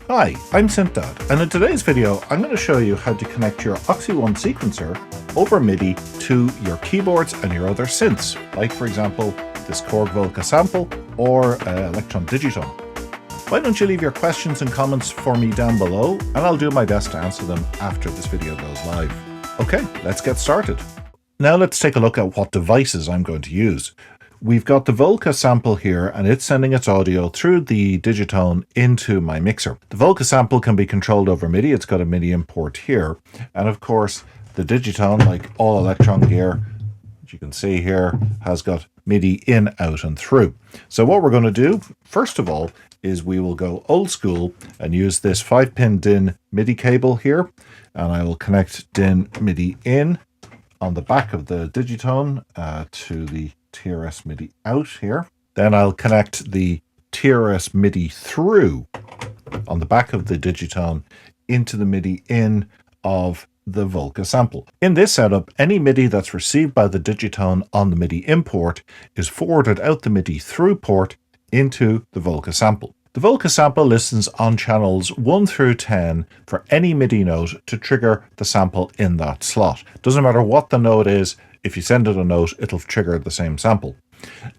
Hi, I'm SynthDad, and in today's video I'm going to show you how to connect your OXY1 sequencer over MIDI to your keyboards and your other synths, like for example this Korg Volca sample or Elektron Digitone. Why don't you leave your questions and comments for me down below, and I'll do my best to answer them after this video goes live. Okay, let's get started. Now let's take a look at what devices I'm going to use. We've got the Volca sample here, and it's sending its audio through the Digitone into my mixer. The Volca sample can be controlled over MIDI. It's got a MIDI import here. And of course, the Digitone, like all Elektron gear, as you can see here, has got MIDI in, out, and through. So what we're going to do, first of all, is we will go old school and use this 5-pin DIN MIDI cable here. And I will connect DIN MIDI in on the back of the Digitone to the TRS MIDI out here. Then I'll connect the TRS MIDI through on the back of the Digitone into the MIDI in of the Volca sample. In this setup, any MIDI that's received by the Digitone on the MIDI import is forwarded out the MIDI through port into the Volca sample. The Volca sample listens on channels 1 through 10 for any MIDI note to trigger the sample in that slot. Doesn't matter what the note is, if you send it a note, it'll trigger the same sample.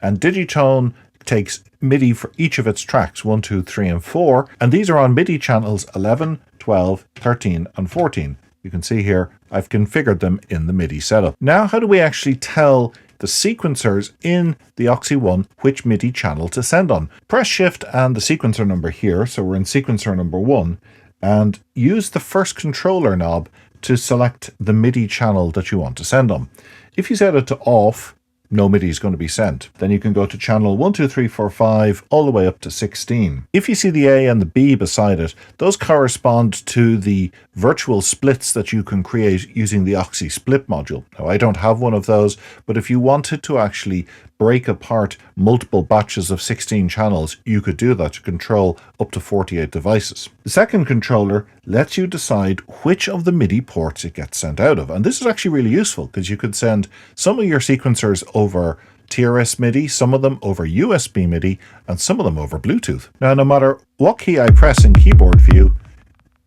And Digitone takes MIDI for each of its tracks, 1, 2, 3, and 4, and these are on MIDI channels 11, 12, 13, and 14. You can see here, I've configured them in the MIDI setup. Now, how do we actually tell the sequencers in the OXY1 which MIDI channel to send on? Press Shift and the sequencer number here, so we're in sequencer number 1, and use the first controller knob to select the MIDI channel that you want to send on. If you set it to off, no MIDI is going to be sent. Then you can go to channel 1, 2, 3, 4, 5, all the way up to 16. If you see the A and the B beside it, those correspond to the virtual splits that you can create using the OXY split module. Now, I don't have one of those, but if you wanted to actually break apart multiple batches of 16 channels, you could do that to control up to 48 devices. The second controller lets you decide which of the MIDI ports it gets sent out of. And this is actually really useful because you could send some of your sequencers over TRS MIDI, some of them over USB MIDI, and some of them over Bluetooth. Now, no matter what key I press in keyboard view,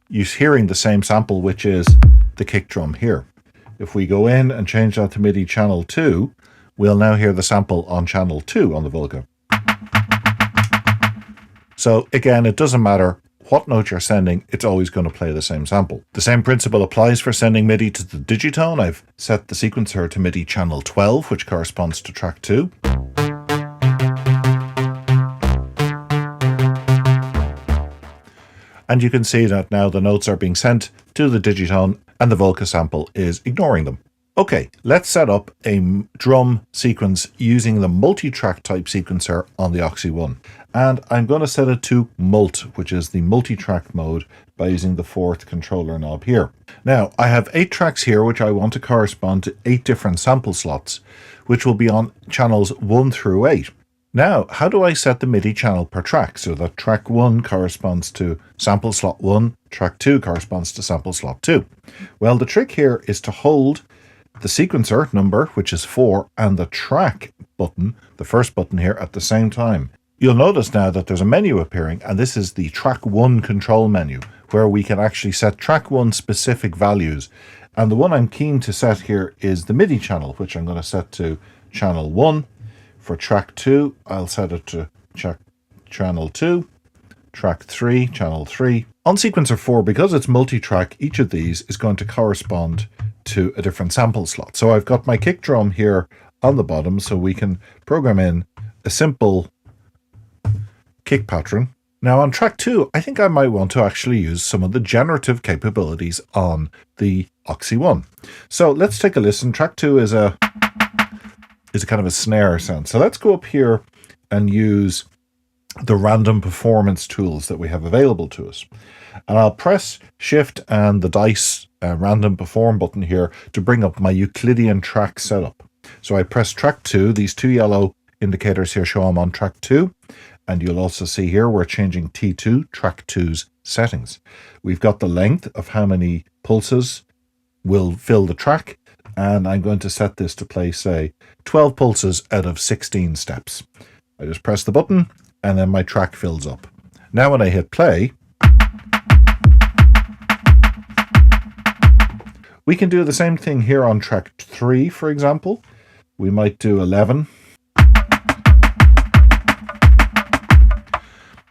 you're hearing the same sample, which is the kick drum here. If we go in and change that to MIDI channel 2, we'll now hear the sample on channel 2 on the Volca. So again, it doesn't matter what note you're sending, it's always going to play the same sample. The same principle applies for sending MIDI to the Digitone. I've set the sequencer to MIDI channel 12, which corresponds to track 2. And you can see that now the notes are being sent to the Digitone and the Volca sample is ignoring them. Okay, let's set up a drum sequence using the multi-track type sequencer on the OXY1. And I'm going to set it to Mult, which is the multi-track mode, by using the 4th controller knob here. Now, I have 8 tracks here, which I want to correspond to 8 different sample slots, which will be on channels 1 through 8. Now, how do I set the MIDI channel per track so that track 1 corresponds to sample slot 1, track 2 corresponds to sample slot 2? Well, the trick here is to hold the sequencer number, which is 4, and the track button, the first button here, at the same time. You'll notice now that there's a menu appearing, and this is the track 1 control menu, where we can actually set track 1 specific values. And the one I'm keen to set here is the MIDI channel, which I'm going to set to channel 1. For track 2, I'll set it to channel 2. Track 3, channel 3. On sequencer 4, because it's multi-track, each of these is going to correspond to a different sample slot. So I've got my kick drum here on the bottom, so we can program in a simple kick pattern. Now on track 2, I think I might want to actually use some of the generative capabilities on the OXY1. So let's take a listen. Track 2 is a kind of a snare sound. So let's go up here and use the random performance tools that we have available to us. And I'll press Shift and the dice random perform button here to bring up my Euclidean track setup. So I press track 2. These 2 yellow indicators here show I'm on track 2. And you'll also see here we're changing T2, track 2's settings. We've got the length of how many pulses will fill the track. And I'm going to set this to play, say, 12 pulses out of 16 steps. I just press the button and then my track fills up. Now when I hit play, We can do the same thing here on track 3, for example. We might do 11.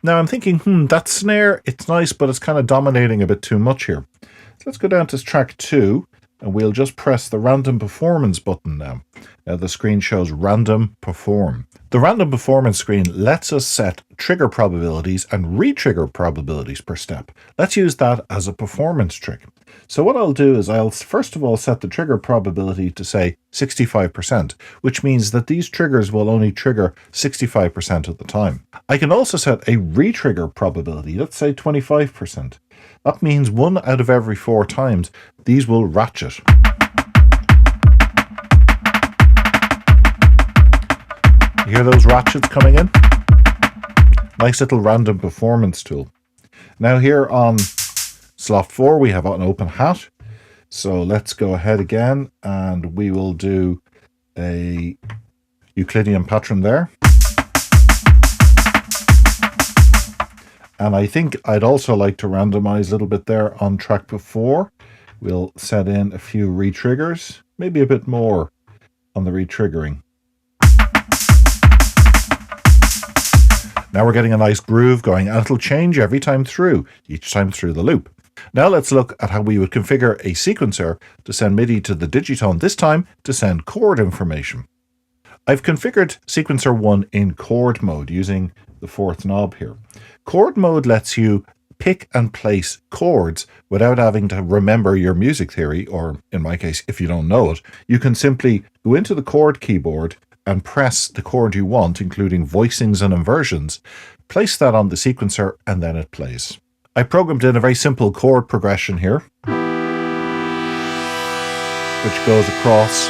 Now I'm thinking, that snare, it's nice, but it's kind of dominating a bit too much here. So let's go down to track 2, and we'll just press the Random Performance button now. Now the screen shows Random Perform. The Random Performance screen lets us set trigger probabilities and re-trigger probabilities per step. Let's use that as a performance trick. So what I'll do is I'll first of all set the trigger probability to say 65%, which means that these triggers will only trigger 65% of the time. I can also set a re-trigger probability, let's say 25%. That means 1 out of every 4 times these will ratchet. You hear those ratchets coming in? Nice little random performance tool. Now here on slot 4 we have an open hat. So let's go ahead again and we will do a Euclidean pattern there. And I think I'd also like to randomize a little bit there on track 4. We'll set in a few re-triggers, maybe a bit more on the re-triggering. Now we're getting a nice groove going, and it'll change every time through, each time through the loop. Now let's look at how we would configure a sequencer to send MIDI to the Digitone, this time to send chord information. I've configured sequencer 1 in chord mode using the 4th knob here. Chord mode lets you pick and place chords without having to remember your music theory, or in my case, if you don't know it, you can simply go into the chord keyboard and press the chord you want, including voicings and inversions, place that on the sequencer, and then it plays. I programmed in a very simple chord progression here, which goes across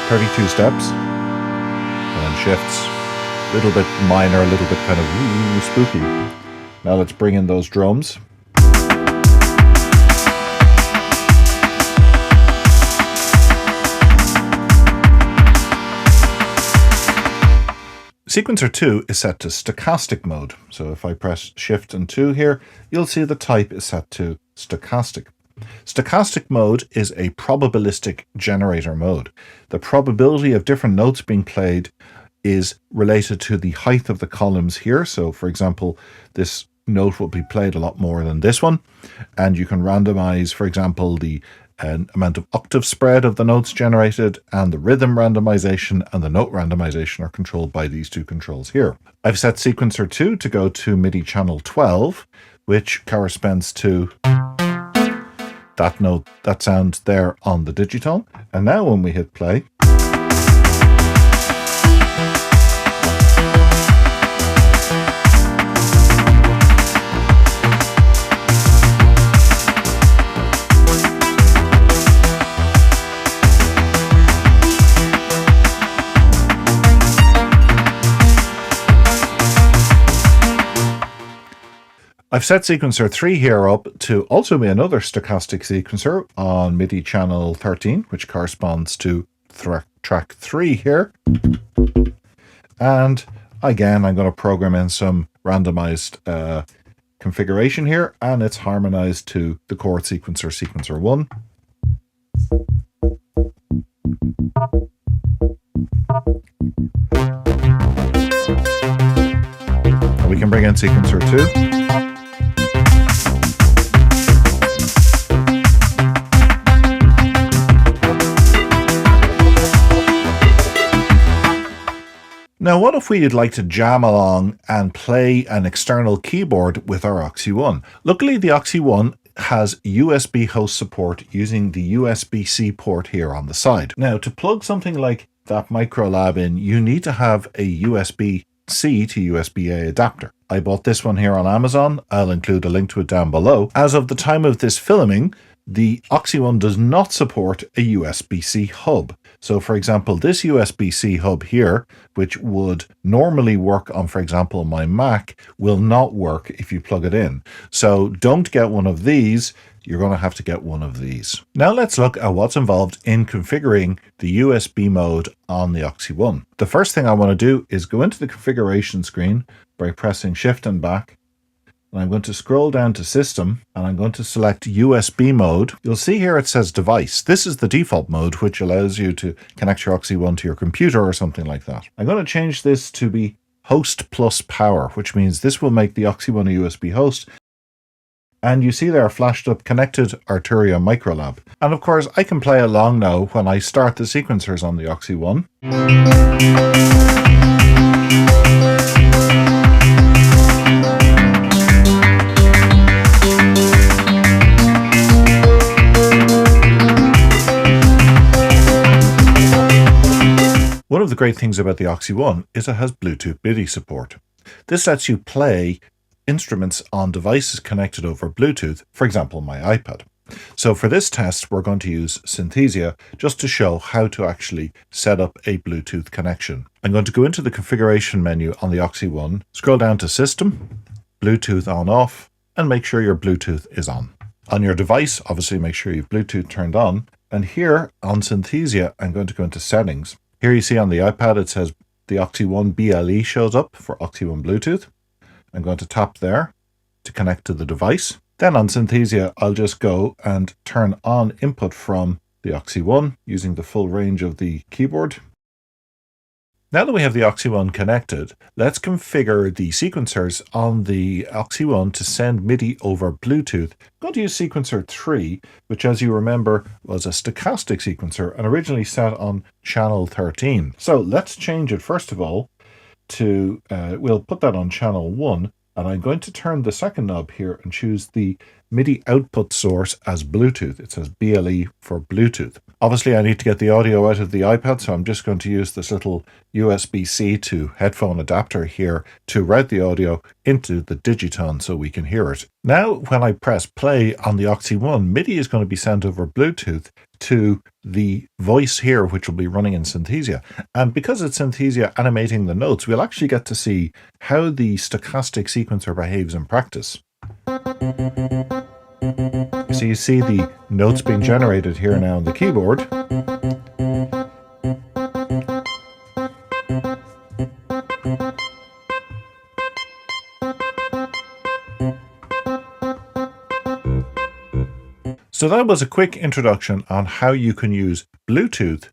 32 steps, and then shifts. A little bit minor, a little bit kind of spooky. Now let's bring in those drums. Sequencer 2 is set to stochastic mode. So if I press Shift and 2 here, you'll see the type is set to stochastic. Stochastic mode is a probabilistic generator mode. The probability of different notes being played is related to the height of the columns here. So for example, this note will be played a lot more than this one. And you can randomize, for example, the amount of octave spread of the notes generated, and the rhythm randomization and the note randomization are controlled by these two controls here. I've set sequencer 2 to go to MIDI channel 12, which corresponds to that note, that sound there on the Digitone. And now when we hit play, I've set sequencer 3 here up to also be another stochastic sequencer on MIDI channel 13, which corresponds to track 3 here. And again, I'm going to program in some randomized configuration here, and it's harmonized to the chord sequencer, sequencer 1. And we can bring in sequencer 2. Now, what if we'd like to jam along and play an external keyboard with our Oxy One? Luckily, the Oxy One has USB host support using the USB-C port here on the side. Now, to plug something like that Microlab in, you need to have a USB-C to USB-A adapter. I bought this one here on Amazon. I'll include a link to it down below. As of the time of this filming, the Oxy One does not support a USB-C hub. So for example, this USB-C hub here, which would normally work on, for example, my Mac, will not work if you plug it in. So don't get one of these. You're going to have to get one of these. Now let's look at what's involved in configuring the USB mode on the Oxy One. The first thing I want to do is go into the configuration screen by pressing Shift and back, and I'm going to scroll down to System, and I'm going to select USB mode. You'll see here it says Device. This is the default mode, which allows you to connect your OXI One to your computer or something like that. I'm going to change this to be Host plus Power, which means this will make the OXI One a USB host. And you see there flashed up Connected Arturia Microlab. And of course, I can play along now when I start the sequencers on the OXI One. One of the great things about the OXI One is it has Bluetooth MIDI support. This lets you play instruments on devices connected over Bluetooth, for example, my iPad. So for this test, we're going to use Synthesia just to show how to actually set up a Bluetooth connection. I'm going to go into the configuration menu on the OXI One, scroll down to System, Bluetooth on off, and make sure your Bluetooth is on. On your device, obviously make sure you've Bluetooth turned on. And here on Synthesia, I'm going to go into Settings. Here you see on the iPad, it says the OXI One BLE shows up for OXI One Bluetooth. I'm going to tap there to connect to the device. Then on Synthesia, I'll just go and turn on input from the OXI One using the full range of the keyboard. Now that we have the OXI One connected, let's configure the sequencers on the OXI One to send MIDI over Bluetooth. I'm going to use sequencer 3, which as you remember was a stochastic sequencer and originally set on channel 13. So let's change it first of all to, we'll put that on channel 1, and I'm going to turn the second knob here and choose the MIDI output source as Bluetooth. It says BLE for Bluetooth. Obviously, I need to get the audio out of the iPad, so I'm just going to use this little USB-C to headphone adapter here to route the audio into the Digitone so we can hear it. Now, when I press play on the OXI One, MIDI is going to be sent over Bluetooth to the voice here, which will be running in Synthesia. And because it's Synthesia animating the notes, we'll actually get to see how the stochastic sequencer behaves in practice. So you see the notes being generated here now on the keyboard. So that was a quick introduction on how you can use Bluetooth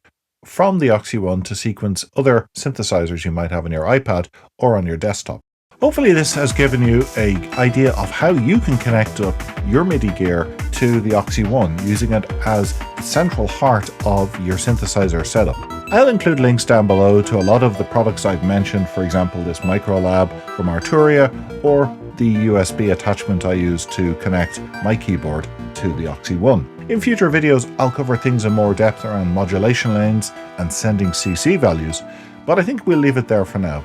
from the OXI One to sequence other synthesizers you might have on your iPad or on your desktop. Hopefully this has given you an idea of how you can connect up your MIDI gear to the OXI One using it as the central heart of your synthesizer setup. I'll include links down below to a lot of the products I've mentioned, for example this Microlab from Arturia or the USB attachment I use to connect my keyboard to the OXI One. In future videos I'll cover things in more depth around modulation lanes and sending CC values, but I think we'll leave it there for now.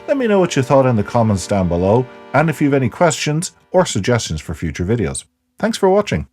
Let me know what you thought in the comments down below, and if you have any questions or suggestions for future videos. Thanks for watching.